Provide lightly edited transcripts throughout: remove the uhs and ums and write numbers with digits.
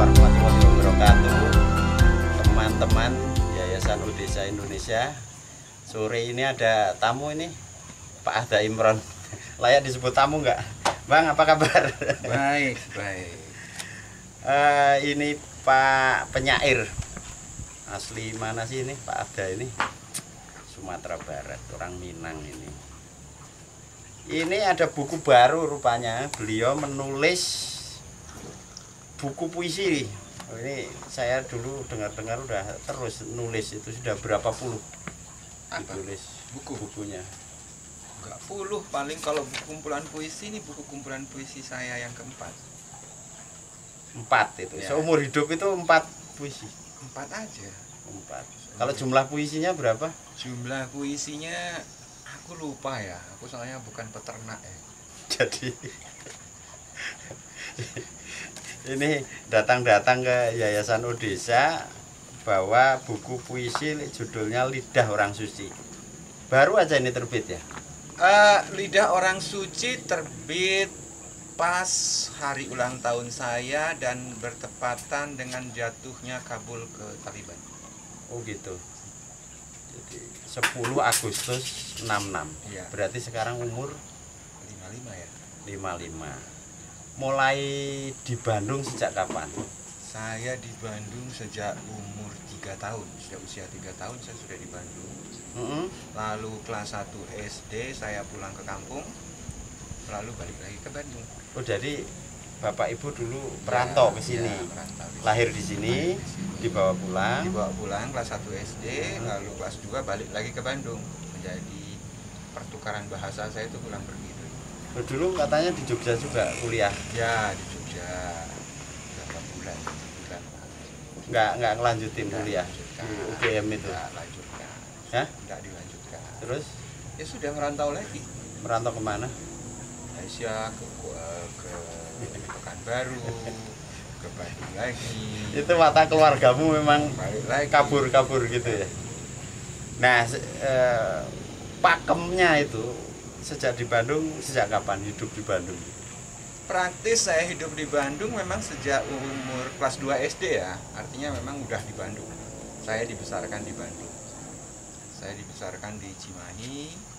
warahmatullahi wabarakatuh. Teman-teman Yayasan Odesa Indonesia, sore ini ada tamu ini, Pak Ahda Imron. Layak disebut tamu nggak? Bang, apa kabar? Baik, baik. Ini Pak penyair. Asli mana sih ini Pak Ahda ini? Sumatera Barat, orang Minang ini. Ini ada buku baru rupanya. Beliau menulis buku puisi. Ini saya dulu dengar-dengar udah terus nulis, itu sudah berapa puluh ditulis bukunya. Enggak puluh, paling kalau buku kumpulan puisi ini buku kumpulan puisi saya yang keempat. 4 itu. Ya. Seumur hidup itu 4 puisi. 4 aja. 4. Kalau jumlah puisinya berapa? Jumlah puisinya aku lupa ya. Aku soalnya bukan peternak ya. Jadi ini datang-datang ke Yayasan Odesa bawa buku puisi judulnya Lidah Orang Suci. Baru aja ini terbit ya? Lidah Orang Suci terbit pas hari ulang tahun saya dan bertepatan dengan jatuhnya Kabul ke Taliban. Oh gitu. Jadi 10 Agustus 66. Iya. Berarti sekarang umur 55 ya. 55. Mulai di Bandung sejak kapan? Saya di Bandung sejak umur 3 tahun. Sejak usia 3 tahun saya sudah di Bandung. Lalu kelas 1 SD saya pulang ke kampung, lalu balik lagi ke Bandung. Oh, jadi Bapak Ibu dulu perantau ke sini. Ya, merantau Lahir di sini, dibawa pulang. Dibawa pulang kelas 1 SD, lalu kelas 2 balik lagi ke Bandung. Menjadi pertukaran bahasa saya itu pulang pergi. Oh, dulu katanya di Jogja juga kuliah. Ya, di Jogja berapa bulan? Nggak ngelanjutin kuliah di UGM itu. Nggak lanjutkan. Hah? Nggak dilanjutkan. Terus Ya sudah merantau lagi. merantau kemana? Malaysia, ke Pekanbaru, ke Bandung lagi. Itu mata keluargamu memang Balik lagi. kabur-kabur gitu ya. Nah, pakemnya itu sejak di Bandung, sejak kapan hidup di Bandung? Praktis saya hidup di Bandung memang sejak umur kelas 2 SD ya. Artinya memang udah di Bandung. Saya dibesarkan di Bandung. Saya dibesarkan di Cimahi.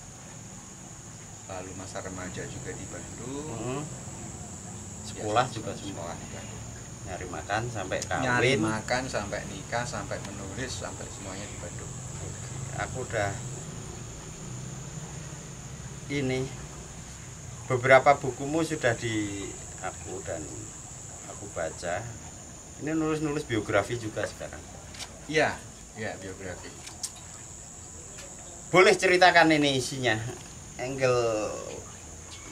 Lalu masa remaja juga di Bandung. Sekolah Ya, juga sekolah di Bandung. Nyari makan sampai kawin. Nyari makan sampai nikah sampai menulis sampai semuanya di Bandung. Aku udah ini beberapa bukumu sudah di aku dan aku baca. Ini nulis-nulis biografi juga sekarang. Iya, ya biografi. Boleh ceritakan ini isinya?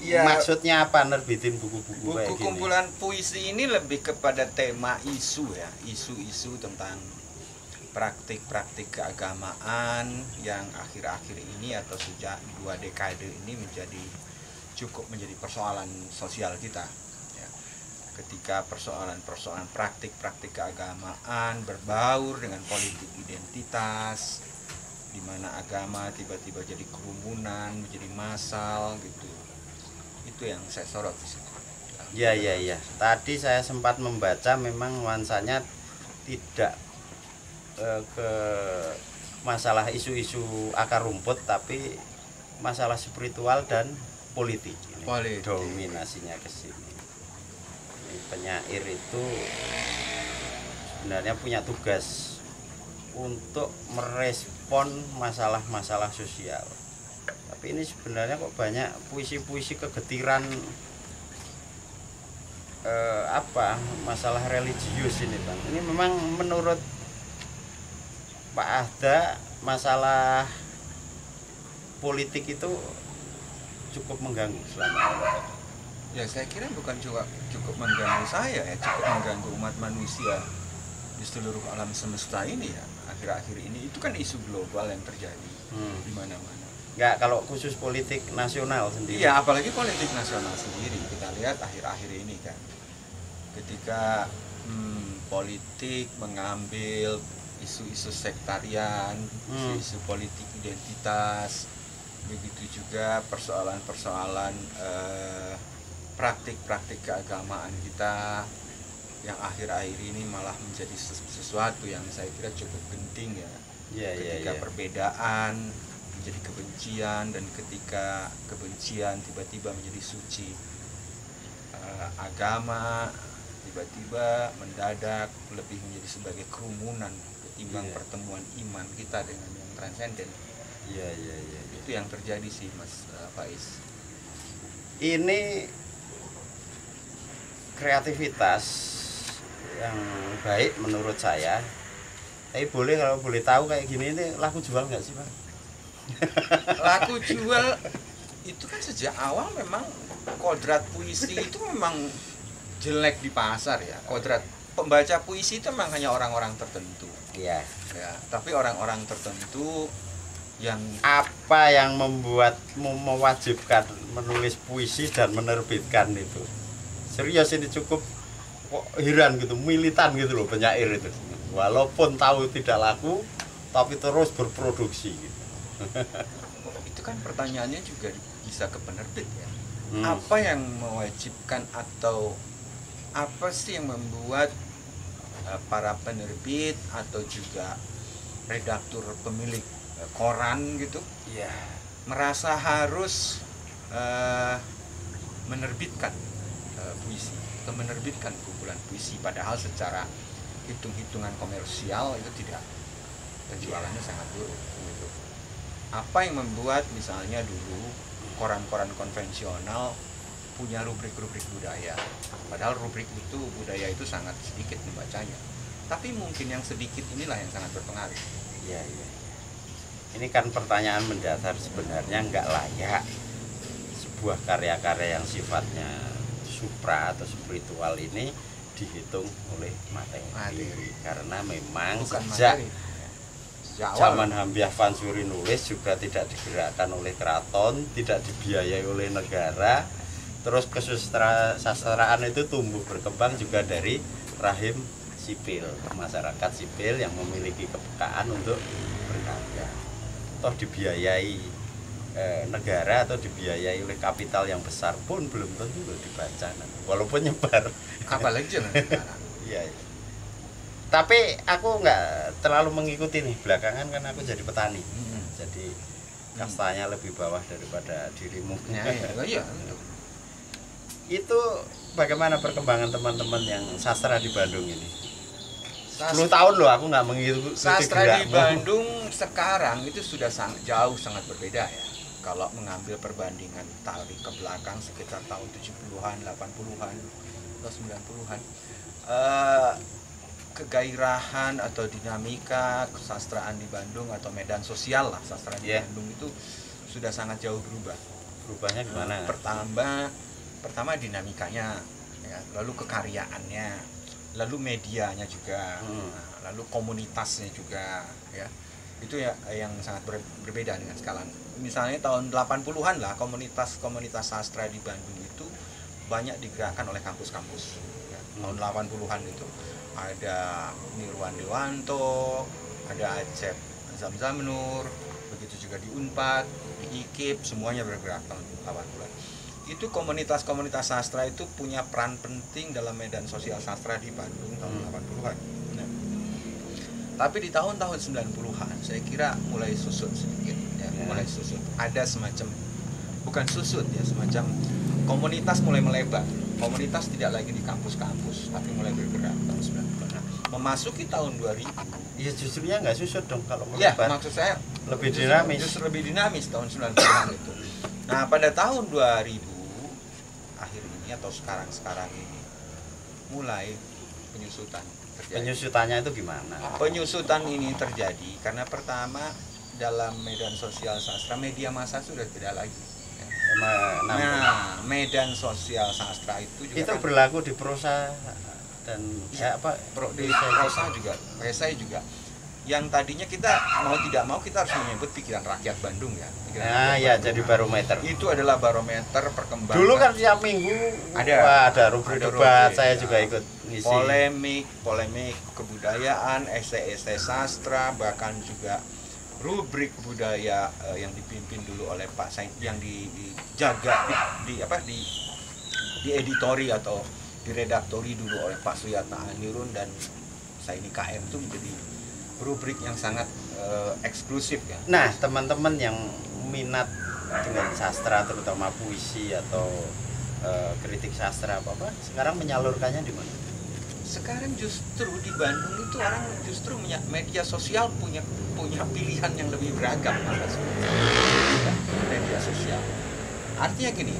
Ya, maksudnya apa nerbitin buku-buku kayak buku gini? kumpulan puisi ini lebih kepada tema isu ya, isu-isu tentang praktik-praktik keagamaan yang akhir-akhir ini atau sejak 2 dekade ini cukup menjadi persoalan sosial kita ya. Ketika persoalan-persoalan praktik-praktik keagamaan berbaur dengan politik identitas, di mana agama tiba-tiba jadi kerumunan, menjadi massal gitu. Itu yang saya sorot di sini. Ya. Tadi saya sempat membaca, memang nuansanya tidak ke masalah isu-isu akar rumput, tapi masalah spiritual dan politik. Ini dominasinya ke sini. Ini penyair itu sebenarnya punya tugas untuk merespon masalah-masalah sosial. Tapi ini sebenarnya kok banyak puisi-puisi kegetiran masalah religius ini, Bang. Ini memang menurut Pak Ahda masalah politik itu cukup mengganggu selama ini. Ya saya kira bukan cukup mengganggu saya ya, cukup mengganggu umat manusia di seluruh alam semesta ini ya. Akhir-akhir ini itu kan isu global yang terjadi di mana-mana. Enggak, kalau khusus politik nasional sendiri. Iya, apalagi politik nasional sendiri. Kita lihat akhir-akhir ini kan, ketika politik mengambil isu-isu sektarian, isu-isu politik identitas, begitu juga persoalan-persoalan praktik-praktik keagamaan kita yang akhir-akhir ini malah menjadi sesuatu yang saya kira cukup penting ya. Ketika perbedaan menjadi kebencian, dan ketika kebencian tiba-tiba menjadi suci, agama tiba-tiba mendadak lebih menjadi sebagai kerumunan ketimbang pertemuan iman kita dengan yang transenden. Itu yang terjadi sih Mas Faiz. Ini kreativitas yang baik menurut saya. Tapi kalau boleh tahu kayak gini ini laku jual nggak sih Pak? Laku jual itu kan sejak awal memang kodrat puisi itu memang jelek di pasar ya. Kodrat pembaca puisi itu memang hanya orang-orang tertentu. Iya. Ya, tapi orang-orang tertentu yang apa yang membuatmu mewajibkan menulis puisi dan menerbitkan itu? Serius ini cukup kok heran gitu, militan gitu loh penyair itu. Walaupun tahu tidak laku, tapi terus berproduksi gitu. Itu kan pertanyaannya juga bisa ke penerbit ya. Apa yang mewajibkan atau apa sih yang membuat para penerbit atau juga redaktur pemilik koran gitu merasa harus menerbitkan puisi atau menerbitkan kumpulan puisi, padahal secara hitung-hitungan komersial itu tidak, penjualannya sangat buruk gitu. Apa yang membuat misalnya dulu koran-koran konvensional punya rubrik-rubrik budaya, padahal rubrik itu budaya itu sangat sedikit membacanya, tapi mungkin yang sedikit inilah yang sangat berpengaruh. Iya. Ini kan pertanyaan mendasar, sebenarnya nggak layak sebuah karya-karya yang sifatnya supra atau spiritual ini dihitung oleh materi. Karena memang sejak zaman Hamdiah Fansuri nulis juga tidak digerakkan oleh keraton, tidak dibiayai oleh negara. Terus kesusastraan itu tumbuh berkembang juga dari rahim sipil, masyarakat sipil yang memiliki kepekaan untuk berkarya. Toh dibiayai negara atau dibiayai oleh kapital yang besar pun belum tentu loh dibaca, walaupun nyebar. Apalagi jangan Iya. Tapi aku nggak terlalu mengikuti nih, belakangan kan aku jadi petani, jadi kastanya lebih bawah daripada dirimu. Iya. Itu bagaimana perkembangan teman-teman yang sastra di Bandung ini? 10 tahun loh aku nggak mengikuti sastra di Bandung sekarang itu sudah sangat berbeda ya. Kalau mengambil perbandingan tarik ke belakang sekitar tahun 70-an, 80-an, atau 90-an, kegairahan atau dinamika kesastraan di Bandung atau medan sosial lah sastra di Bandung itu sudah sangat jauh berubah. Berubahnya gimana? Pertama dinamikanya, ya, lalu kekaryaannya, lalu medianya juga, lalu komunitasnya juga, ya. Itu ya yang sangat berbeda dengan sekarang. Misalnya tahun 80-an lah, komunitas sastra di Bandung itu banyak digerakkan oleh kampus-kampus. Ya. Tahun 80-an itu ada Nirwan Dewanto, ada Acep Zamzamnur, begitu juga di Unpad, di IKIP, semuanya bergerak tahun 80-an. Itu komunitas-komunitas sastra itu punya peran penting dalam medan sosial sastra di Bandung tahun 80-an. Nah, tapi di tahun-tahun 90-an saya kira mulai susut sedikit ya, mulai susut. Ada semacam, bukan susut ya, semacam komunitas mulai melebar. Komunitas tidak lagi di kampus-kampus, tapi mulai bergerak tahun 90-an. Nah, memasuki tahun 2000, ya justrunya nggak susut dong kalau ya, melebar. maksud saya lebih dinamis. Justru lebih dinamis tahun 90-an itu. Nah, pada tahun 2000 akhir ini atau sekarang ini mulai penyusutan terjadi. Penyusutannya itu gimana? Penyusutan ini terjadi karena pertama dalam medan sosial sastra media massa sudah tidak lagi. Nah, medan sosial sastra itu juga itu berlaku di prosa dan di prosa juga, esai juga. Yang tadinya kita mau tidak mau kita harus menyebut pikiran rakyat Bandung ya. Jadi barometer. Itu adalah barometer perkembangan. Dulu kan tiap minggu ada rubrik debat, saya juga ikut ngisi. Polemik kebudayaan, esai-esai sastra, bahkan juga rubrik budaya yang dipimpin dulu oleh Pak Said, yang dijaga di editori atau diredaktori dulu oleh Pak Suyatna Anirun dan Saini KM itu menjadi rubrik yang sangat eksklusif ya. Nah, teman-teman yang minat dengan sastra terutama puisi atau kritik sastra apa sekarang menyalurkannya di mana? Sekarang justru di Bandung itu orang justru media sosial punya pilihan yang lebih beragam malah media sosial. Artinya gini,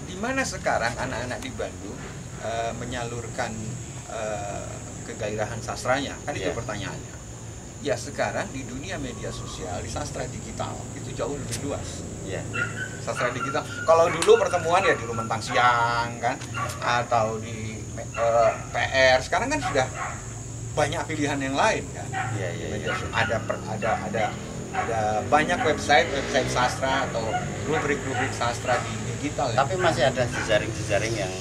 di mana sekarang anak-anak di Bandung menyalurkan kegairahan sastranya? Kan itu pertanyaannya. Ya sekarang di dunia media sosial, di sastra digital itu jauh lebih luas. Sastra digital. Kalau dulu pertemuan ya di Rumentang Siang kan, atau di PR. Sekarang kan sudah banyak pilihan yang lain kan. Ada banyak website sastra atau rubrik sastra di digital. Tapi masih ada jejaring yang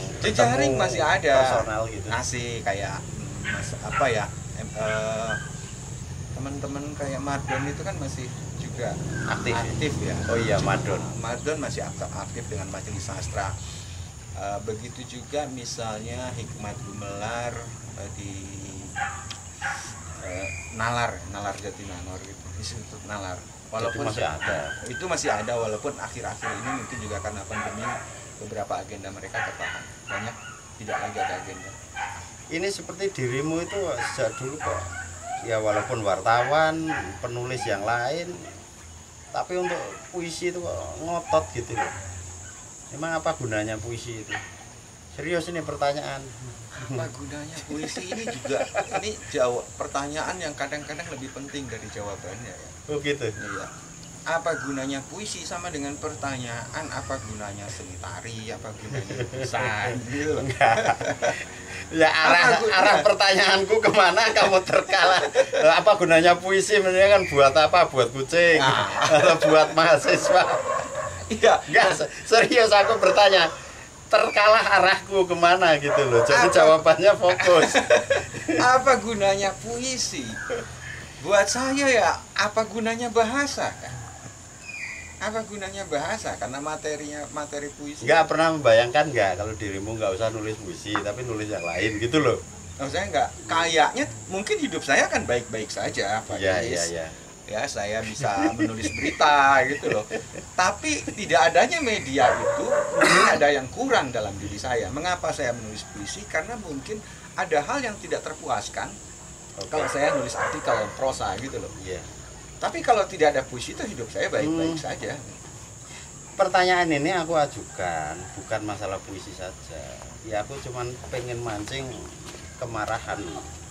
masih ada. Personal gitu. Masih kayak teman-teman kayak Madon itu kan masih juga aktif ya. Oh iya, Madon masih aktif dengan majelis sastra. Begitu juga misalnya Hikmat Gumelar di Nalar Jatinangor gitu, Institut Nalar. Walaupun itu masih ada walaupun akhir-akhir ini mungkin juga karena pandemi beberapa agenda mereka tertahan, banyak tidak lagi ada agenda. Ini seperti dirimu itu sejak dulu kok ya, walaupun wartawan, penulis yang lain, tapi untuk puisi itu kok ngotot gitu loh. Emang apa gunanya puisi itu? Serius ini pertanyaan. Apa gunanya puisi ini juga pertanyaan yang kadang-kadang lebih penting dari jawabannya ya. Oh gitu. Iya. Apa gunanya puisi sama dengan pertanyaan apa gunanya seni tari, apa gunanya desain gitu. Ya arah pertanyaanku kemana kamu terkalah. Apa gunanya puisi? Sebenarnya kan buat apa? Buat kucing atau buat mahasiswa? Iya. Enggak, serius aku bertanya. Terkalah arahku kemana gitu loh. Jadi jawabannya fokus. Apa gunanya puisi? Buat saya ya apa gunanya bahasa kan? Apa gunanya bahasa? Karena materi puisi. Enggak pernah membayangkan nggak kalau dirimu nggak usah nulis puisi tapi nulis yang lain gitu loh. Saya enggak, kayaknya mungkin hidup saya kan baik-baik saja, Pak. Iya. Ya saya bisa menulis berita gitu loh. Tapi tidak adanya media itu mungkin ada yang kurang dalam diri saya. Mengapa saya menulis puisi? Karena mungkin ada hal yang tidak terpuaskan kalau saya nulis artikel prosa gitu loh. Tapi kalau tidak ada puisi itu hidup saya baik-baik saja. Pertanyaan ini aku ajukan bukan masalah puisi saja. Ya aku cuman pengen mancing kemarahan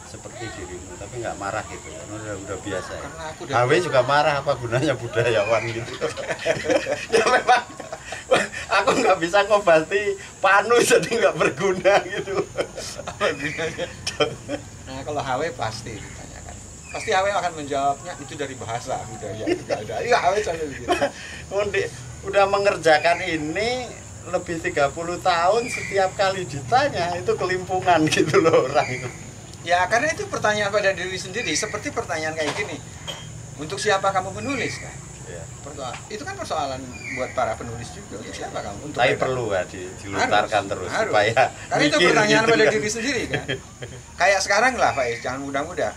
seperti dirimu, tapi nggak marah gitu kan, udah biasa ya. HW juga marah, apa gunanya budayawan gitu. Ya memang aku nggak bisa ngobati panu jadi nggak berguna gitu. Apa gunanya? Nah kalau HW pasti ditanyakan, pasti HW akan menjawabnya itu dari bahasa budaya juga ada. Iya HW selalu begitu. Udah mengerjakan ini lebih 30 tahun, setiap kali ditanya itu kelimpungan gitu loh orang itu. Ya karena itu pertanyaan pada diri sendiri, seperti pertanyaan kayak gini, untuk siapa kamu menulis kan? Itu kan persoalan buat para penulis juga, untuk siapa kamu? Untuk tapi perlu ya dilontarkan terus harus. Supaya karena itu pertanyaan gitu pada kan. diri sendiri kan. Kayak sekarang lah Pak Is, jangan mudah-mudah.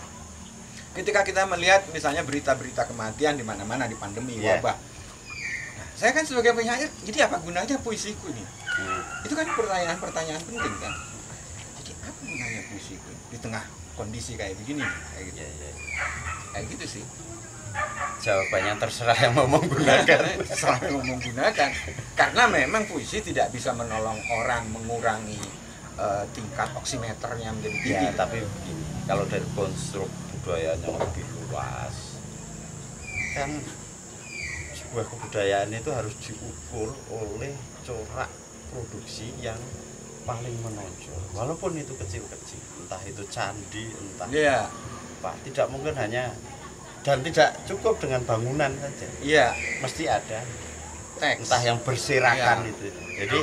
Ketika kita melihat misalnya berita-berita kematian di mana-mana di pandemi wabah, nah, saya kan sebagai penyair, jadi apa gunanya puisiku ini? Itu kan pertanyaan-pertanyaan penting kan. Jadi apa gunanya puisiku di tengah kondisi kayak begini kayak gitu. Kayak gitu sih. Jawabannya terserah yang mau menggunakan. Terserah yang mau menggunakan. Karena memang puisi tidak bisa menolong orang mengurangi tingkat oksimeternya menjadi tinggi. Ya, tapi begini, kalau dari konstruk budayanya lebih luas, kan sebuah kebudayaan itu harus diukur oleh corak produksi yang paling menonjol, walaupun itu kecil-kecil, entah itu candi, entah apa, tidak mungkin hanya dan tidak cukup dengan bangunan saja. Mesti ada teks, entah yang berserakan itu. Jadi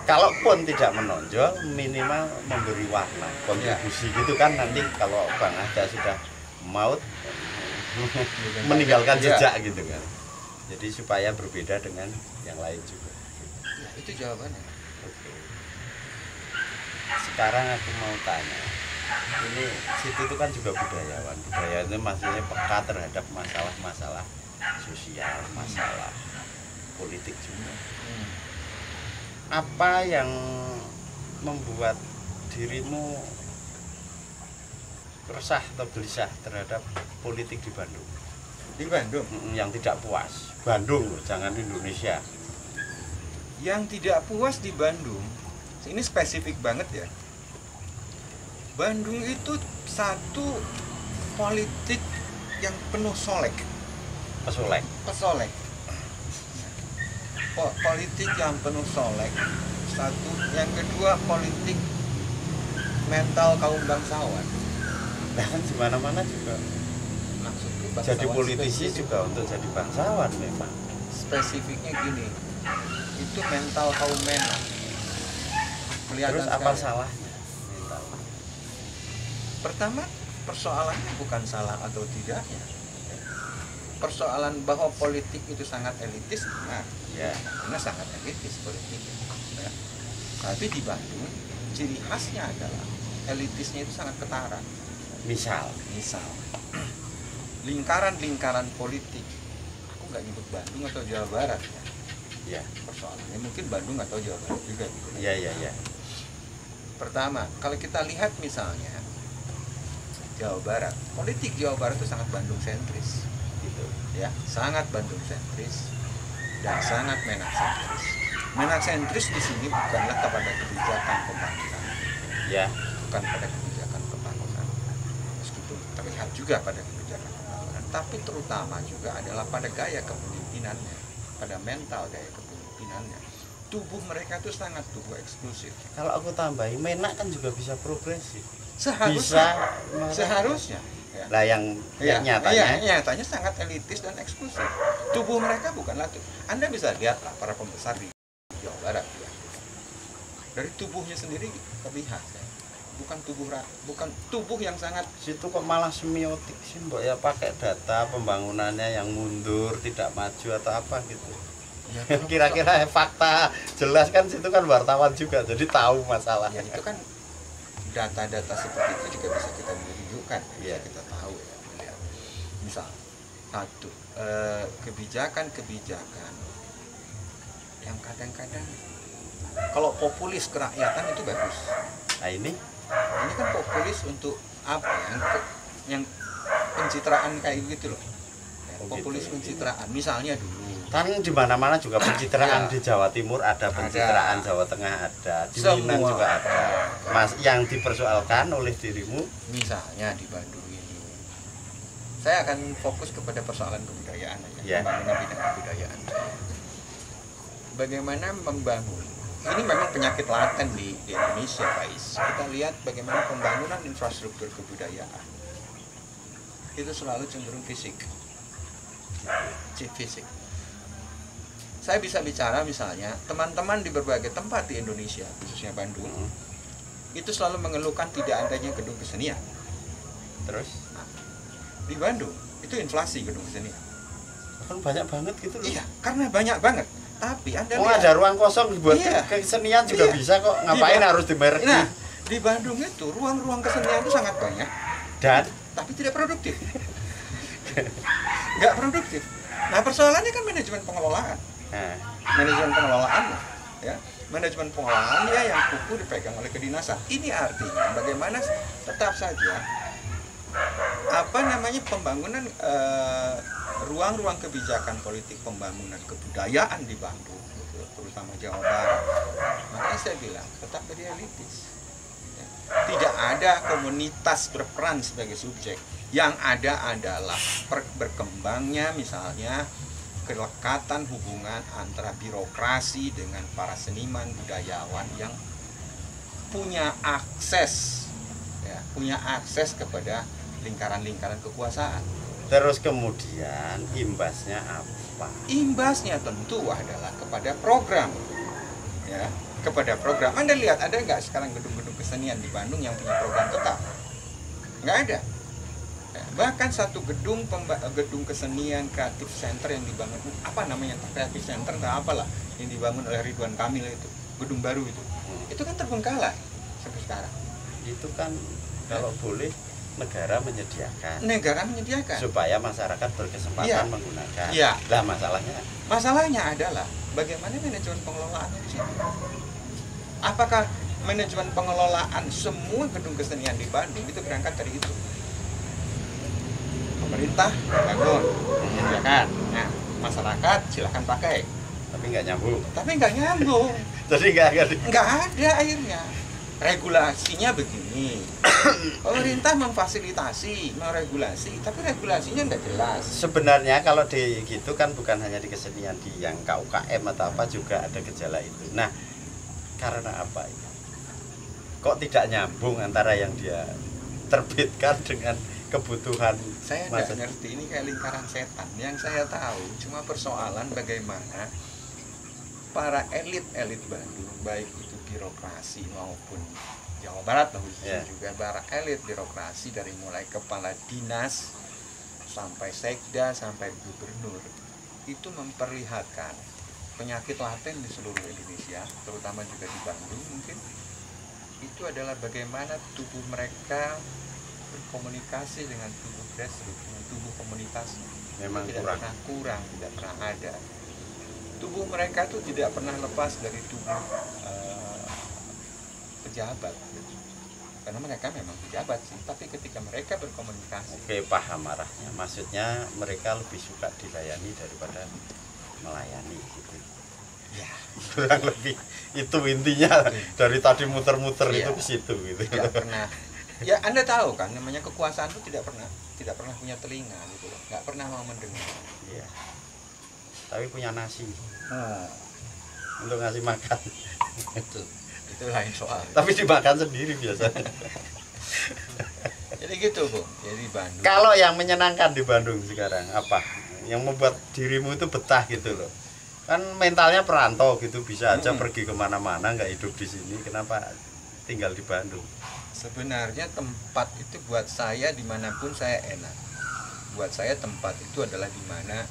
kalaupun tidak menonjol, minimal memberi warna, kontribusi gitu kan. Nanti kalau Bang Ada sudah maut meninggalkan jejak gitu kan. Jadi supaya berbeda dengan yang lain juga. Itu jawabannya. sekarang aku mau tanya, ini situ itu kan juga budayawan. Budaya itu maksudnya peka terhadap masalah-masalah sosial, masalah politik juga. Apa yang membuat dirimu resah atau gelisah terhadap politik di Bandung? Di Bandung? Yang tidak puas. Bandung, jangan Indonesia. Yang tidak puas di Bandung, ini spesifik banget ya. Bandung itu satu politik yang penuh solek. Pesolek. Politik yang penuh solek. Satu, yang kedua politik mental kaum bangsawan. Bahkan di mana-mana juga. Maksudku Jadi politisi spesifik. juga untuk jadi bangsawan memang. Spesifiknya gini, itu mental kaum menang. Kelihatan Terus apa sekali. salahnya mental? Pertama, persoalannya bukan salah atau tidaknya. Persoalan bahwa politik itu sangat elitis, nah, Ya, karena sangat elitis politik. Ya. Tapi di Bandung, ciri khasnya adalah elitisnya itu sangat ketara. misal Lingkaran-lingkaran politik, aku nggak nyebut Bandung atau Jawa Barat ya. ya, Persoalannya mungkin Bandung atau Jawa Barat juga gitu. ya. Pertama, kalau kita lihat misalnya Jawa Barat, politik Jawa Barat itu sangat Bandung sentris, Gitu. ya, sangat Bandung sentris dan sangat menak sentris. Menak sentris di sini bukanlah kepada kebijakan pembangunan, Ya, bukan pada kebijakan pembangunan, meskipun terlihat juga pada kebijakan pembangunan, tapi terutama juga adalah pada gaya kepemimpinannya, pada mental gaya kepemimpinannya. Tubuh mereka itu sangat tubuh eksklusif. kalau aku tambahin, menak kan juga bisa progresif. Seharusnya ya. Lah yang nyatanya, nyatanya sangat elitis dan eksklusif. Tubuh mereka bukanlah Anda bisa lihatlah para pembesar di Jawa Barat ya. Dari tubuhnya sendiri terlihat ya. Bukan tubuh yang sangat situ kok malah semiotik sih, Mbok, ya pakai data pembangunannya yang mundur, tidak maju atau apa gitu. ya, Kira-kira fakta jelas kan, situ kan wartawan juga, jadi tahu masalah. ya itu kan data-data seperti itu juga bisa kita tunjukkan, Iya. bisa kita tahu ya. Melihat. Misal satu, kebijakan-kebijakan yang kadang-kadang kalau populis kerakyatan itu bagus. Nah ini Kan populis untuk apa ya, yang pencitraan kayak gitu loh ya, Oh, populis gitu. pencitraan misalnya dulu kan di mana-mana juga pencitraan. Ya. Di Jawa Timur ada pencitraan, Jawa Tengah ada, di Semua Minang juga ada. Mas, yang dipersoalkan oleh dirimu, misalnya di Bandung ini saya akan fokus kepada persoalan kebudayaan Ya. pembangunan bidang kebudayaan. Bagaimana membangun, ini memang penyakit laten di Indonesia, Pais. Kita lihat bagaimana pembangunan infrastruktur kebudayaan itu selalu cenderung fisik. Saya bisa bicara misalnya teman-teman di berbagai tempat di Indonesia, khususnya Bandung, itu selalu mengeluhkan tidak adanya gedung kesenian. terus Di Bandung itu inflasi gedung kesenian. kan banyak banget gitu loh. Iya, karena banyak banget. Tapi Anda Oh, lihat, ada ruang kosong buat Iya. kesenian juga Iya. bisa kok. Ngapain Di Ba- harus dimerek? nah, di Bandung itu ruang-ruang kesenian itu sangat banyak, Dan tapi tidak produktif. Nggak produktif. Nah, persoalannya kan manajemen pengelolaan. nah, Manajemen pengelolaan, ya. Manajemen pengelolaan ya yang kuku dipegang oleh kedinasan. Ini artinya bagaimana tetap saja pembangunan ruang-ruang kebijakan politik pembangunan kebudayaan di Bandung, gitu, terutama Jawa Barat. Makanya saya bilang tetap jadi elitis. Ya. Tidak ada komunitas berperan sebagai subjek. Yang ada adalah berkembangnya misalnya kelekatan hubungan antara birokrasi dengan para seniman budayawan yang punya akses kepada lingkaran-lingkaran kekuasaan. terus kemudian imbasnya apa? Imbasnya tentu adalah kepada program, ya, kepada program. Anda lihat ada nggak sekarang gedung-gedung kesenian di Bandung yang punya program tetap? Nggak ada. Ya, bahkan satu gedung kesenian kreatif center yang dibangun, apa namanya, kreatif center nggak apalah, yang dibangun oleh Ridwan Kamil itu, gedung baru itu kan terbengkalai sampai sekarang? Itu kan kalau boleh negara menyediakan supaya masyarakat berkesempatan Iya. menggunakan. Iya. Lah Masalahnya adalah bagaimana manajemen pengelolaannya di situ. Apakah manajemen pengelolaan semua gedung kesenian di Bandung itu berangkat dari itu? Pemerintah bangun, menyediakan. Nah, masyarakat silahkan pakai. tapi nggak nyambung. Tapi nggak nyambung, Jadi nggak ada akhirnya. Regulasinya begini. Pemerintah memfasilitasi, meregulasi, tapi regulasinya nggak jelas. sebenarnya kalau di gitu kan bukan hanya di kesenian, di yang KUKM atau apa juga ada gejala itu. Nah, karena apa ini? Kok tidak nyambung antara yang dia terbitkan dengan kebutuhan Saya nggak ngerti, ini kayak lingkaran setan. Yang saya tahu cuma persoalan bagaimana para elit-elit Bandung, baik itu birokrasi maupun Jawa Barat lah khususnya juga para elit birokrasi dari mulai kepala dinas sampai sekda sampai gubernur itu memperlihatkan penyakit laten di seluruh Indonesia, terutama juga di Bandung mungkin, itu adalah bagaimana tubuh mereka berkomunikasi dengan tubuh grassroots, dengan tubuh komunitas. memang Tidak pernah kurang, tidak pernah ada. Tubuh mereka tuh tidak pernah lepas dari tubuh pejabat, gitu. Karena mereka memang pejabat sih, tapi ketika mereka berkomunikasi, Oke, paham arahnya. Maksudnya mereka lebih suka dilayani daripada melayani gitu. ya Kurang lebih itu intinya. Dari tadi muter-muter Iya. itu ke situ gitu. tidak pernah. Ya Anda tahu kan, namanya kekuasaan itu tidak pernah punya telinga gitu loh, nggak pernah mau mendengar. Iya. Tapi punya nasi untuk ngasih makan. Itu lain soal. Tapi dimakan sendiri biasanya. Jadi gitu Bu, jadi Bandung. Kalau yang menyenangkan di Bandung sekarang apa? Yang membuat dirimu itu betah gitu loh. Kan mentalnya perantau gitu, bisa aja pergi kemana-mana, nggak hidup di sini. Kenapa tinggal di Bandung? Sebenarnya tempat itu buat saya dimanapun saya enak. Buat saya tempat itu adalah dimana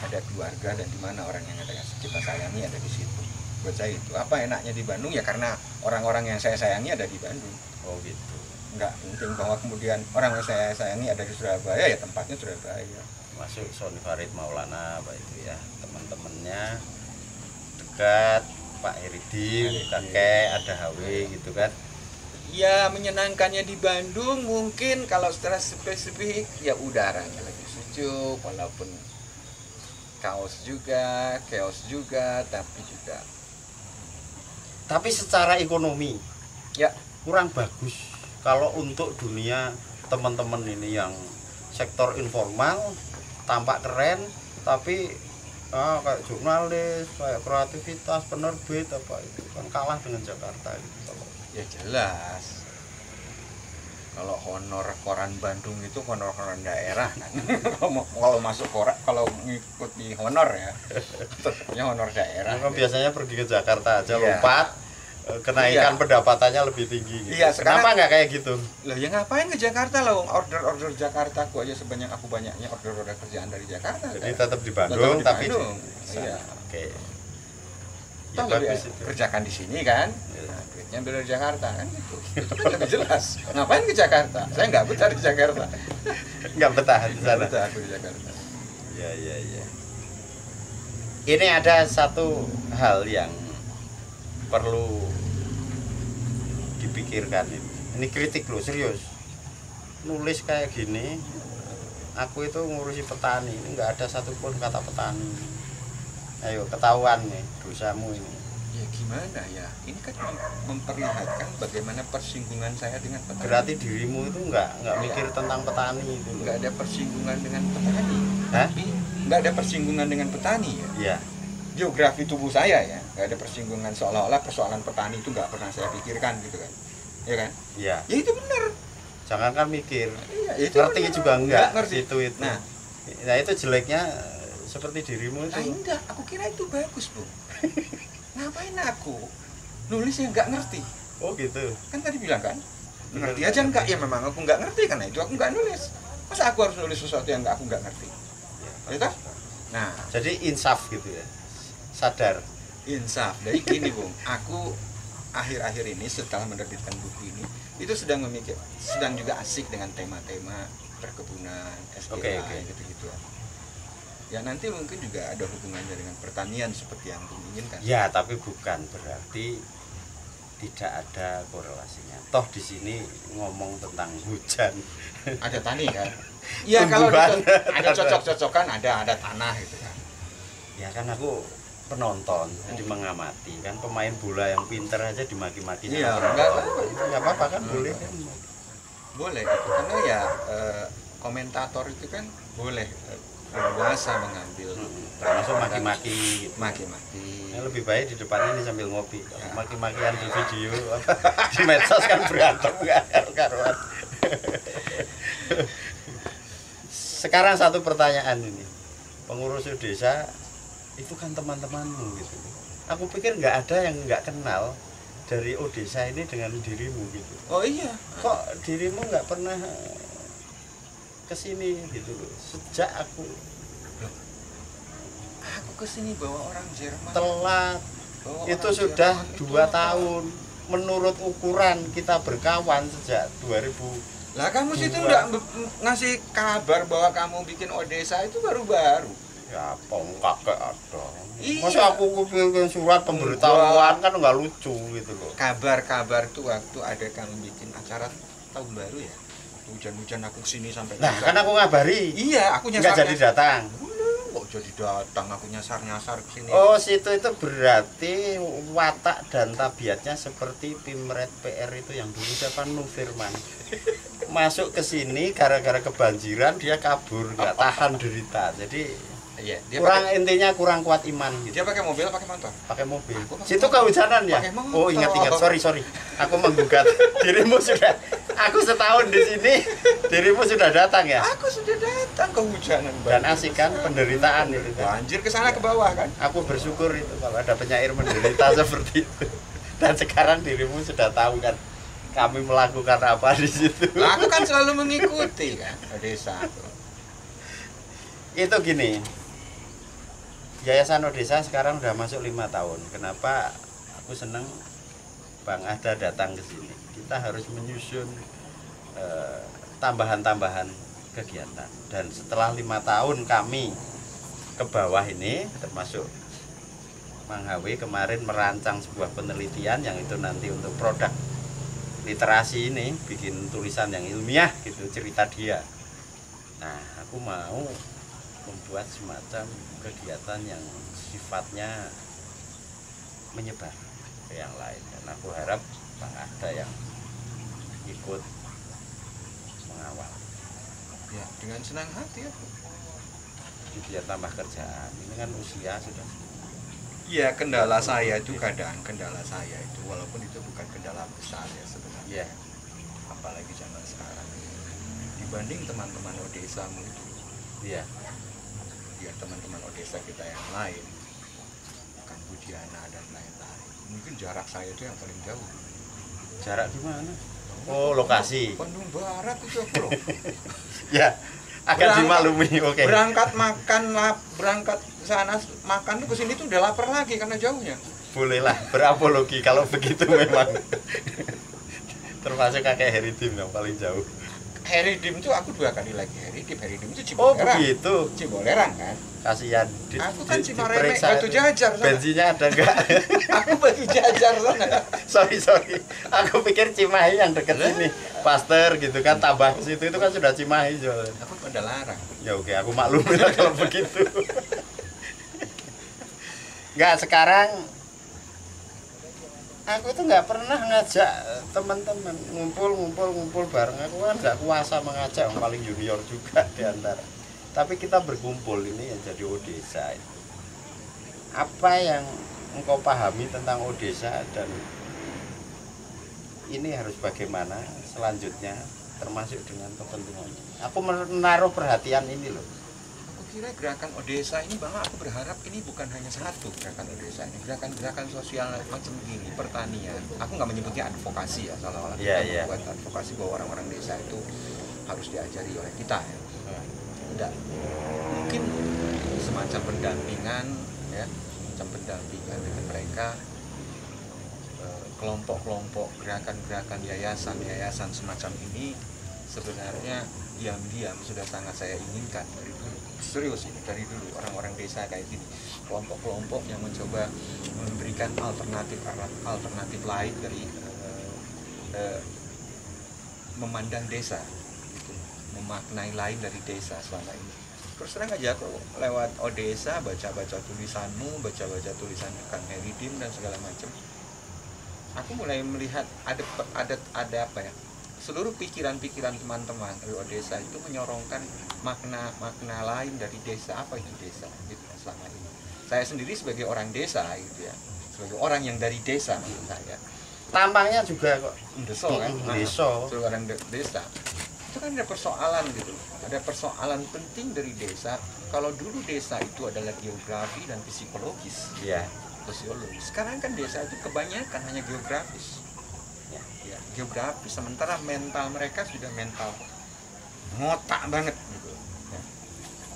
ada keluarga dan dimana orang yang kita sayangi ada di situ. Buat saya itu apa enaknya di Bandung ya karena orang-orang yang saya sayangi ada di Bandung. Oh gitu. Nggak mungkin bahwa kemudian orang yang saya sayangi ada di Surabaya ya tempatnya Surabaya. Masuk Sony Farid Maulana apa itu ya, teman-temannya dekat, Pak Heridin, kakek, ada HW gitu kan. Ya menyenangkannya di Bandung mungkin kalau secara spesifik ya udaranya lebih sejuk, walaupun chaos juga, tapi juga. Tapi secara ekonomi Ya kurang bagus kalau untuk dunia teman-teman ini yang sektor informal, tampak keren, tapi kayak jurnalis, kayak kreativitas, penerbit apa itu kan kalah dengan Jakarta gitu. ya jelas. Kalau honor koran Bandung itu honor daerah kan. Kalau masuk koran, kalau ngikuti honor ya, tetapnya honor daerah. Kan gitu. biasanya pergi ke Jakarta aja Iya. lompat, kenaikan Iya. pendapatannya lebih tinggi. Gitu. Iya, sekarang- Kenapa nggak kayak gitu? Lah ya ngapain ke Jakarta lah, order Jakarta aku aja sebanyak aku banyaknya order kerjaan dari Jakarta. Jadi kan? tetap di Bandung, Tetap di tapi Bandung. di Iya. Oke. Ya, Toh lebih bagus itu. kerjakan di sini kan, Iya. nah, duitnya ambil dari Jakarta kan gitu. Itu kan lebih jelas. Ngapain ke Jakarta? Saya nggak betah di Jakarta. Nggak betah di Nggak sana. betah aku di Jakarta. Ya, ya, ya. Ini ada satu hal yang perlu dipikirkan ini. Ini kritik loh, serius. Nulis kayak gini, aku itu ngurusi petani, ini nggak ada satupun kata petani. Ayo ketahuan nih dosamu ini. Ya gimana ya? Ini kan memperlihatkan bagaimana persinggungan saya dengan petani. Berarti dirimu itu nggak mikir tentang petani itu. loh. Nggak ada persinggungan dengan petani. Hah? Tapi nggak ada persinggungan dengan petani ya. Iya. Geografi tubuh saya ya, nggak ada persinggungan, seolah-olah persoalan petani itu nggak pernah saya pikirkan gitu kan. Ya kan? Iya. Ya itu benar. Jangan kan mikir. Iya, itu Ngerti benar. juga enggak ngerti. itu. Nah, Nah itu jeleknya seperti dirimu itu. enggak, aku kira itu bagus, Bu. Ngapain aku nulis yang nggak ngerti? Oh gitu. Kan tadi bilang kan, ngerti aja enggak? Ya memang aku nggak ngerti, karena itu aku nggak nulis. Masa aku harus nulis sesuatu yang aku nggak ngerti? Gitu? Nah, Jadi insaf gitu ya. Sadar. insaf. Dari gini, Bung, akhir-akhir ini setelah menerbitkan buku ini itu sedang juga asik dengan tema-tema perkebunan, SDA, gitu-gitu. Ya nanti mungkin juga ada hubungannya dengan pertanian seperti yang diinginkan. Ya, tapi bukan berarti tidak ada korelasinya. Toh di sini ngomong tentang hujan. Ada tani kan? Iya, kalau ada cocok-cocokan, ada tanah gitu kan. Ya kan aku penonton, jadi mengamati kan pemain bola yang pinter aja dimaki-maki. Iya, enggak apa-apa kan, boleh kan. Boleh gitu. Karena ya komentator itu kan boleh berkuasa mengambil termasuk maki-maki gitu. Maki-maki. Ya, lebih baik di depannya ini sambil ngopi. Ya. Maki-makian di video di medsos kan berantem enggak karuan. Sekarang satu pertanyaan ini. Pengurus desa itu kan teman-temanmu gitu. Aku pikir nggak ada yang nggak kenal dari Odesa ini dengan dirimu gitu. Oh iya. Kok dirimu nggak pernah kesini gitu loh? Sejak aku kesini bawa orang Jerman. Telat. Itu sudah 2 tahun. Menurut ukuran kita berkawan sejak 2000. Lah kamu situ udah ngasih kabar bahwa kamu bikin Odesa itu baru-baru. Ya kakek ada. Iya. Masa aku bikin surat pemberitahuan kan nggak lucu gitu loh. Kabar-kabar tuh waktu ada kamu bikin acara tahun baru ya. Hujan-hujan aku kesini sampai. Nah kan aku ngabari. Iya, aku nyasar. Nggak jadi datang. Kok jadi datang, aku nyasar-nyasar kesini. Oh, situ itu berarti watak dan tabiatnya seperti Pimret PR itu yang dulu siapa, Nufirman. Masuk ke sini gara-gara kebanjiran dia kabur, nggak tahan derita. Jadi iya, dia intinya kurang kuat iman gitu. Dia pakai mobil, pakai motor? Pakai mobil. Situ kehujanan ya? Oh, ingat. Sorry. Aku menggugat. Dirimu sudah, aku setahun di sini, dirimu sudah datang ya? Aku sudah datang kehujanan. Dan asik kan penderitaan itu kan? Banjir ke sana ke bawah kan? Aku bersyukur itu kalau ada penyair menderita seperti itu. Dan sekarang dirimu sudah tahu kan kami melakukan apa di situ. Nah, aku kan selalu mengikuti kan desa. Itu gini. Yayasan Odesa sekarang udah masuk 5 tahun. Kenapa aku seneng Bang Ada datang ke sini? Kita harus menyusun tambahan-tambahan kegiatan. Dan setelah 5 tahun kami ke bawah ini, termasuk Mang Hawi kemarin merancang sebuah penelitian yang itu nanti untuk produk literasi ini, bikin tulisan yang ilmiah gitu, cerita dia. Nah, aku mau membuat semacam kegiatan yang sifatnya menyebar ke yang lain, dan aku harap Bang Ada yang ikut mengawal. Ya, dengan senang hati aku. Biar tambah kerjaan. Ini kan usia sudah. Iya, kendala saya itu walaupun itu bukan kendala besar ya sebenarnya. Yeah. Apalagi zaman sekarang dibanding teman-teman Odesamu itu. Iya. Ya teman-teman Odesa kita yang lain, Kang Budiana dan lain-lain. Mungkin jarak saya itu yang paling jauh. Jarak di mana? Oh, lokasi. Bandung Barat itu aku loh. Ya, akan dimaklumi. Oke. Berangkat sana makan tuh kesini tuh udah lapar lagi karena jauhnya. Bolehlah berapologi kalau begitu memang. Termasuk kakek Heridim yang paling jauh. Heridim tuh aku 2 kali lagi Heridim itu Oh Cibolerang. begitu. Cibolerang kan. Kasihan. Aku kan Cimareme batu jajar sana. Bensinnya ada enggak? Aku batu jajar sana. sorry. Aku pikir Cimahi yang deket sini. Pasteur gitu kan, tambah ke situ itu kan sudah Cimahi soalnya. Aku pada larang. Ya oke, aku maklumin lah kalau begitu. Enggak, sekarang aku tuh nggak pernah ngajak teman-teman ngumpul bareng. Aku kan nggak kuasa mengajak, yang paling junior juga di antara. Tapi kita berkumpul ini yang jadi Odesa. Apa yang engkau pahami tentang Odesa dan ini harus bagaimana selanjutnya, termasuk dengan kepentingan. Aku menaruh perhatian ini loh. Kira gerakan Odesa ini, Bang, aku berharap ini bukan hanya satu gerakan Odesa ini, gerakan sosial macam gini, pertanian. Aku nggak menyebutnya advokasi ya, seolah-olah kita membuat advokasi bahwa orang-orang desa itu harus diajari oleh kita ya. Tidak, mungkin semacam pendampingan ya, semacam pendampingan dengan mereka kelompok-kelompok, gerakan-gerakan yayasan semacam ini sebenarnya diam-diam sudah sangat saya inginkan dari dulu. Serius ini, dari dulu orang-orang desa kayak gini, kelompok-kelompok yang mencoba memberikan alternatif lain dari memandang desa, gitu, memaknai lain dari desa selama ini. Terus terang aja aku lewat Odesa baca-baca tulisanmu, baca-baca tulisan Kang Heridim dan segala macam. Aku mulai melihat ada apa ya? Seluruh pikiran-pikiran teman-teman dari Odesa itu menyorongkan makna lain dari desa. Apa itu desa? Gitu selama ini. Saya sendiri sebagai orang desa gitu ya. Sebagai orang yang dari desa menurut saya. Tampangnya juga kok Deso kan? Deso. Sebagai orang desa. Itu kan ada persoalan gitu, ada persoalan penting dari desa. Kalau dulu desa itu adalah geografi dan psikologis, ya, sosiologis. Sekarang kan desa itu kebanyakan hanya geografis, ya, geografis. Sementara mental mereka sudah mental ngotak banget, gitu, ya.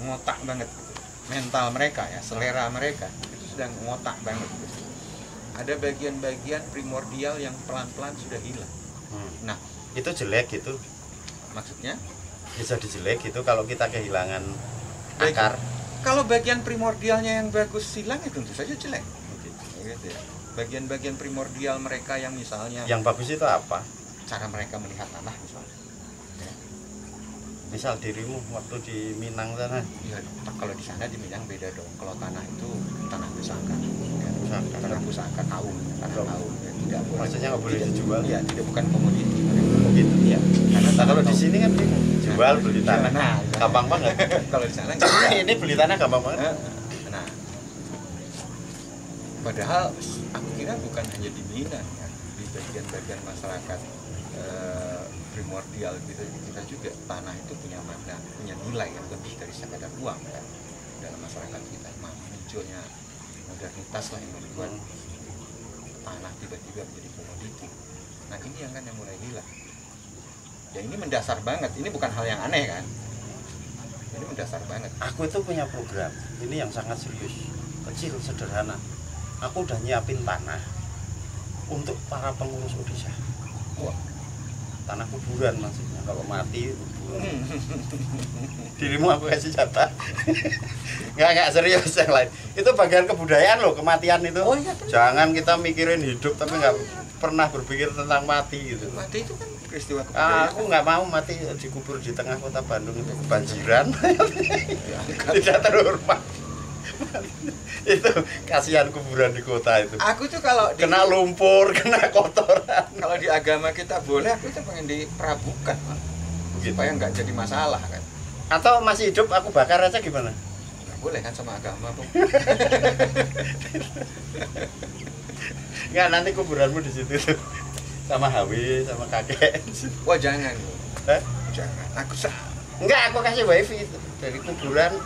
Ngotak banget, gitu. Mental mereka ya, selera mereka itu sudah ngotak banget. Gitu. Ada bagian-bagian primordial yang pelan-pelan sudah hilang. Nah, itu jelek gitu. Maksudnya bisa dijelek gitu kalau kita kehilangan akar. Kalau bagian primordialnya yang bagus hilang ya tentu saja jelek. Gitu ya. Bagian-bagian primordial mereka yang misalnya yang bagus itu apa? Cara mereka melihat tanah misalnya. Ya. Misal dirimu waktu di Minang sana. Ya, kalau di sana di Minang beda dong. Kalau tanah itu tanah pusaka. Ya, tanah pusaka kaum, tanah kaum. Ya, tidak boleh. Maksudnya nggak boleh dijual? Ya, tidak bukan komoditi. Gitu ya. Karena kalau di sini kan jual beli tanah. Nah, gampang banget. Kalau di sana ini beli tanah gampang banget. Nah, padahal aku kira bukan hanya di Minang ya, di bagian-bagian masyarakat primordial gitu, kita juga tanah itu punya makna, punya nilai yang lebih dari sekadar uang kan dalam masyarakat kita. Munculnya modernitas lah yang membuat tanah tiba-tiba menjadi komoditi. Nah ini yang kan yang mulai hilang. Ya ini mendasar banget, ini bukan hal yang aneh kan. Ini mendasar banget. Aku itu punya program, ini yang sangat serius, kecil, sederhana. Aku udah nyiapin tanah untuk para pengurus Odesa. Wah. Tanah kuburan maksudnya, kalau mati kuburan. Dirimu aku kasih jatah. Nggak serius yang lain. Itu bagian kebudayaan loh, kematian itu. Oh, iya, jangan kita mikirin hidup tapi nggak pernah berpikir tentang mati gitu. Mati itu kan peristiwa kebudayaan. Aku nggak mau mati dikubur di tengah kota Bandung itu kebanjiran. Tidak terhormat. Itu kasihan kuburan di kota itu. Aku tuh kalau kena lumpur, kena kotoran. Kalau di agama kita boleh, aku tuh pengen diprabukan, gitu. Supaya nggak jadi masalah kan. Atau masih hidup aku bakar aja gimana? Nggak boleh kan sama agama tuh. Nggak, nanti kuburanmu di situ tuh. Sama Hawi, sama kakek. Wah jangan. Jangan. Enggak, aku kasih wifi itu. Dari kuburan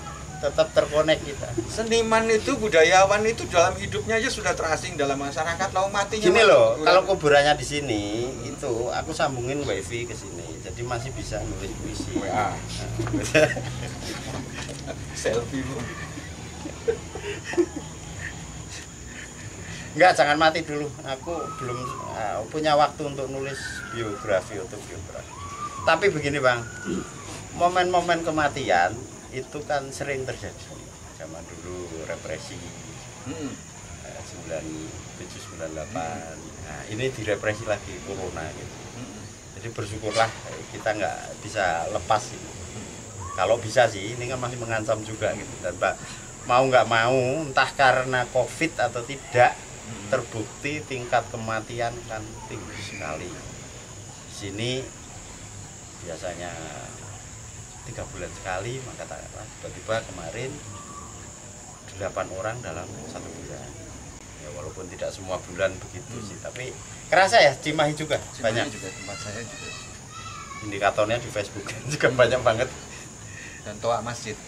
tetap terkonek kita. Seniman itu, budayawan itu dalam hidupnya aja sudah terasing dalam masyarakat, lalu matinya. Gini loh, kalau kuburannya di sini itu aku sambungin wifi ke sini, jadi masih bisa nulis puisi. WA. Selfie lu. Enggak, jangan mati dulu. Aku belum punya waktu untuk nulis biografi, autobiografi. Tapi begini Bang, momen-momen kematian itu kan sering terjadi. Zaman dulu represi 97-98. Nah, ini direpresi lagi corona gitu. Jadi bersyukurlah kita nggak bisa lepas ini. Kalau bisa sih, ini kan masih mengancam juga gitu. Dan mau nggak mau, entah karena COVID atau tidak, terbukti tingkat kematian kan tinggi sekali. Di sini biasanya 3 bulan sekali, maka tiba-tiba kemarin 8 orang dalam 1 bulan. Ya walaupun tidak semua bulan begitu sih, tapi kerasa ya Cimahi juga banyak. Juga tempat saya juga. Indikatornya di Facebook juga banyak banget. Dan toa masjid.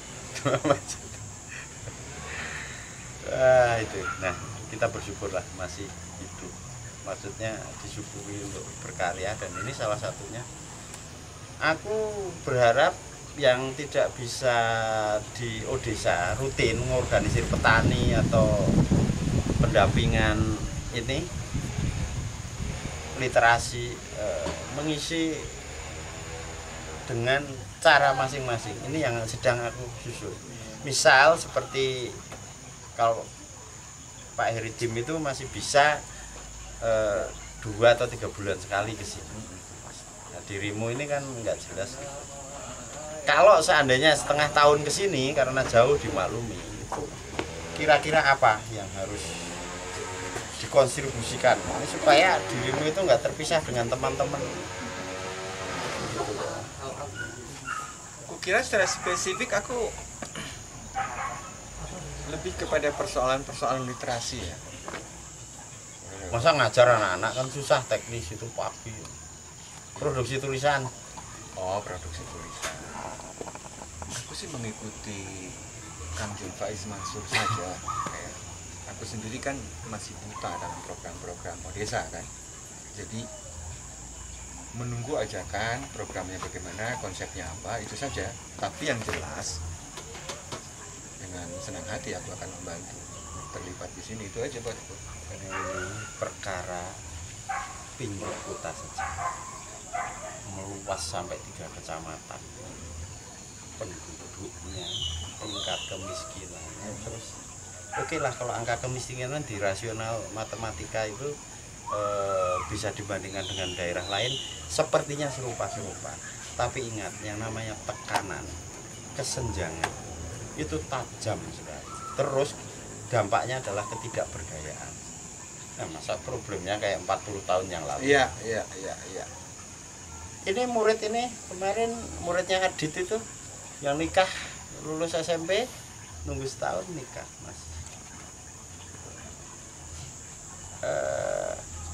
Itu. Nah, kita bersyukurlah masih hidup. Maksudnya disyukuri untuk berkarya, dan ini salah satunya. Aku berharap yang tidak bisa di Odesa rutin mengorganisir petani atau pendampingan ini literasi mengisi dengan cara masing-masing. Ini yang sedang aku susun. Misal seperti kalau Pak Heridim itu masih bisa 2 atau 3 bulan sekali ke sini. Nah, dirimu ini kan nggak jelas. Kalau seandainya setengah tahun ke sini karena jauh dimaklumi, kira-kira apa yang harus dikontribusikan supaya dirimu itu nggak terpisah dengan teman-teman? Aku kira secara spesifik aku lebih kepada persoalan-persoalan literasi ya. Masa ngajar anak-anak kan susah, teknis itu pagi. Produksi tulisan. Oh, produksi tulisan. Aku sih mengikuti Kang Jun Faiz Mansur saja. Kayak aku sendiri kan masih buta dalam program-program Odesa kan. Jadi menunggu ajakan programnya bagaimana, konsepnya apa, itu saja. Tapi yang jelas dengan senang hati aku akan membantu terlibat di sini, itu aja buatku. Ini perkara pinggir kota saja meluas sampai 3 kecamatan, penduduknya, tingkat kemiskinannya, terus oke lah kalau angka kemiskinan di rasional matematika itu bisa dibandingkan dengan daerah lain sepertinya serupa-serupa, tapi ingat yang namanya tekanan, kesenjangan itu tajam sekali, terus dampaknya adalah ketidakberdayaan. Nah, masa problemnya kayak 40 tahun yang lalu. Iya. Ini murid ini kemarin muridnya Adit itu yang nikah lulus SMP nunggu setahun nikah, Mas.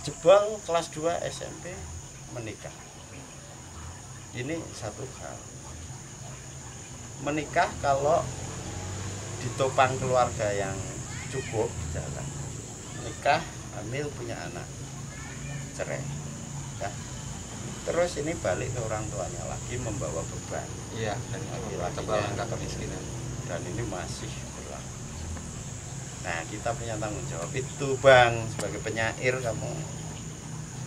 Jebol kelas 2 SMP menikah. Ini satu hal. Menikah kalau ditopang keluarga yang cukup jalan. Nikah, hamil, punya anak, cerai. Ya. Terus ini balik ke orang tuanya lagi membawa beban. Iya, dan tebal angka kemiskinan. Dan ini masih berlaku. Nah, kita punya tanggung jawab itu, Bang, sebagai penyair. Kamu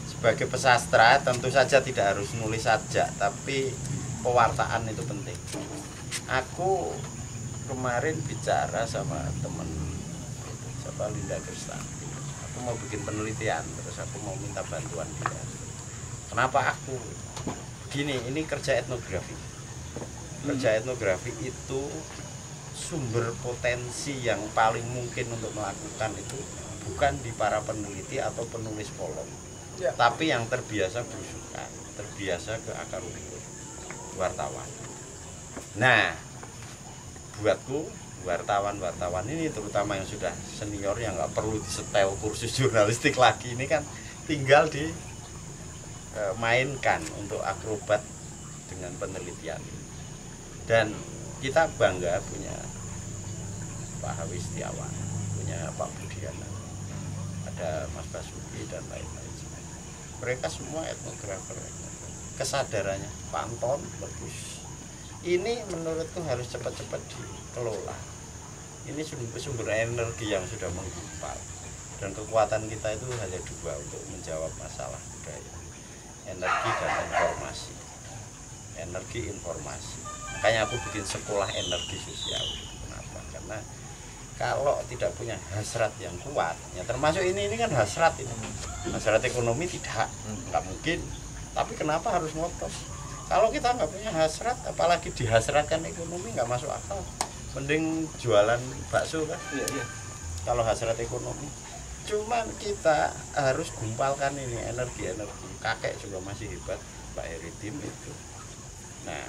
sebagai pesastra tentu saja tidak harus nulis saja, tapi pewartaan itu penting. Aku kemarin bicara sama temen itu, siapa, Linda Kristanti. Aku mau bikin penelitian, terus aku mau minta bantuan dia. Kenapa aku? Begini, ini kerja etnografi. Kerja etnografi itu sumber potensi yang paling mungkin untuk melakukan itu bukan di para peneliti atau penulis kolom, ya, tapi yang terbiasa berusukan, terbiasa ke akar rumput, wartawan. Nah, buatku wartawan ini terutama yang sudah senior yang nggak perlu disetel kursus jurnalistik lagi, ini kan tinggal di mainkan untuk akrobat dengan penelitian. Dan kita bangga punya Pak Hawi Setiawan, punya Pak Budiana, ada Mas Basuki dan lain-lain. Mereka semua etnografer. Kesadarannya Pak Anton bagus. Ini menurutku harus cepat-cepat dikelola. Ini sumber energi yang sudah menggumpal, dan kekuatan kita itu hanya 2 untuk menjawab masalah budaya: energi dan informasi. Energi, informasi. Makanya aku bikin sekolah energi sosial. Kenapa? Karena kalau tidak punya hasrat yang kuat, ya termasuk ini kan hasrat ini. Hasrat ekonomi tidak, nggak mungkin. Tapi kenapa harus ngotot? Kalau kita nggak punya hasrat, apalagi dihasratkan ekonomi, nggak masuk akal. Mending jualan bakso kan? Iya. Kalau hasrat ekonomi. Cuman kita harus gumpalkan ini energi. Kakek juga masih hebat, Pak Heridim itu. Nah,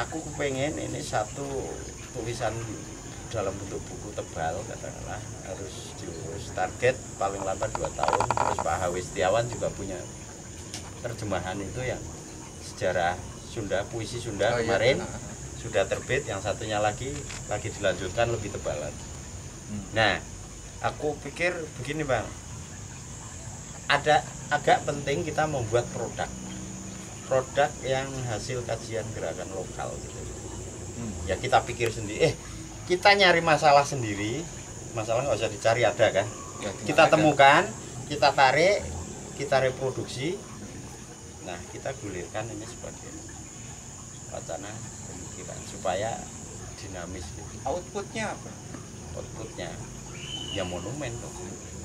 aku kepengen ini satu tulisan dalam bentuk buku tebal, katakanlah harus diurus, target paling lambat 2 tahun. Terus Pak Hawi Setiawan juga punya terjemahan itu yang sejarah Sunda, puisi Sunda kemarin sudah terbit, yang satunya lagi dilanjutkan lebih tebal lagi. Nah, aku pikir begini, Bang, ada agak penting kita membuat produk yang hasil kajian gerakan lokal gitu. Ya kita pikir sendiri, kita nyari masalah sendiri, masalah nggak usah dicari, ada kan, ya, kita temukan, kita tarik, kita reproduksi. Nah, kita gulirkan ini sebagai wacana pemikiran supaya dinamis gitu. Outputnya apa? Outputnya ya monumen tuh,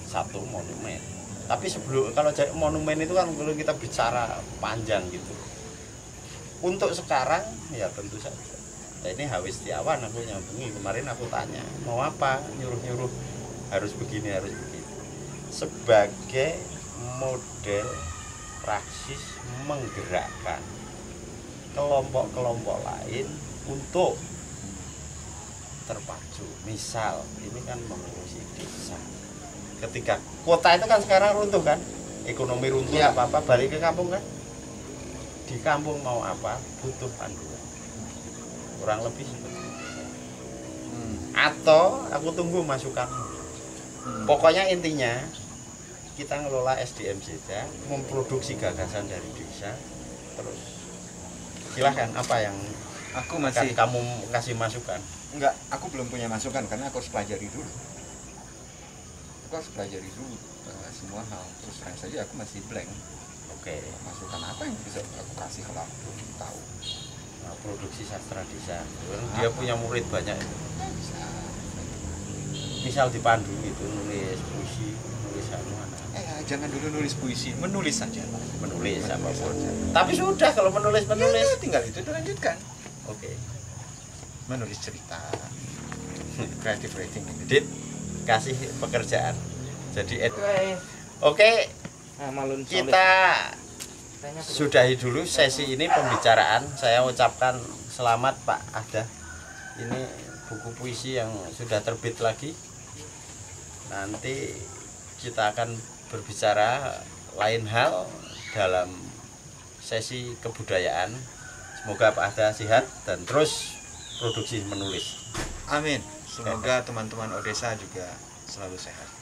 satu monumen. Tapi sebelum kalau monumen itu kan kalau kita bicara panjang gitu. Untuk sekarang ya tentu saja. Nah, ini H.W. Setiawan aku nyambungi kemarin, aku tanya mau apa, nyuruh-nyuruh harus begini harus begini. Sebagai model praksis menggerakkan kelompok-kelompok lain untuk terpacu. Misal ini kan mengurusi desa. Ketika kota itu kan sekarang runtuh kan, ekonomi runtuh Ya. apa-apa balik ke kampung kan. Di kampung mau apa butuh panduan. Kurang lebih seperti itu. Atau aku tunggu masukan. Pokoknya intinya kita ngelola SDM saja, memproduksi gagasan dari desa. Terus silahkan apa yang Aku akan masih kamu kasih masukan. enggak, aku belum punya masukan karena aku harus pelajari dulu. Aku harus pelajari dulu semua hal. Terus terang saja aku masih blank. Oke. Masukan apa yang bisa aku kasih kalau aku belum tahu? Nah, produksi sastra desa. Dia punya murid banyak itu. Bisa. Misal dipandu gitu, nulis puisi, nulis mana. Jangan dulu nulis puisi, menulis saja. Menulis apapun. saja. Tapi sudah kalau menulis. Ya, tinggal itu dilanjutkan. Oke. Menulis cerita. Creative writing ini. Dit, kasih pekerjaan. Jadi Oke, kita sudahi dulu sesi ini pembicaraan. Saya ucapkan selamat Pak Ada. Ini buku puisi yang sudah terbit lagi. Nanti kita akan berbicara lain hal dalam sesi kebudayaan. Semoga Pak Ada sehat dan terus produksi menulis. Amin. Semoga teman-teman Odesa juga selalu sehat.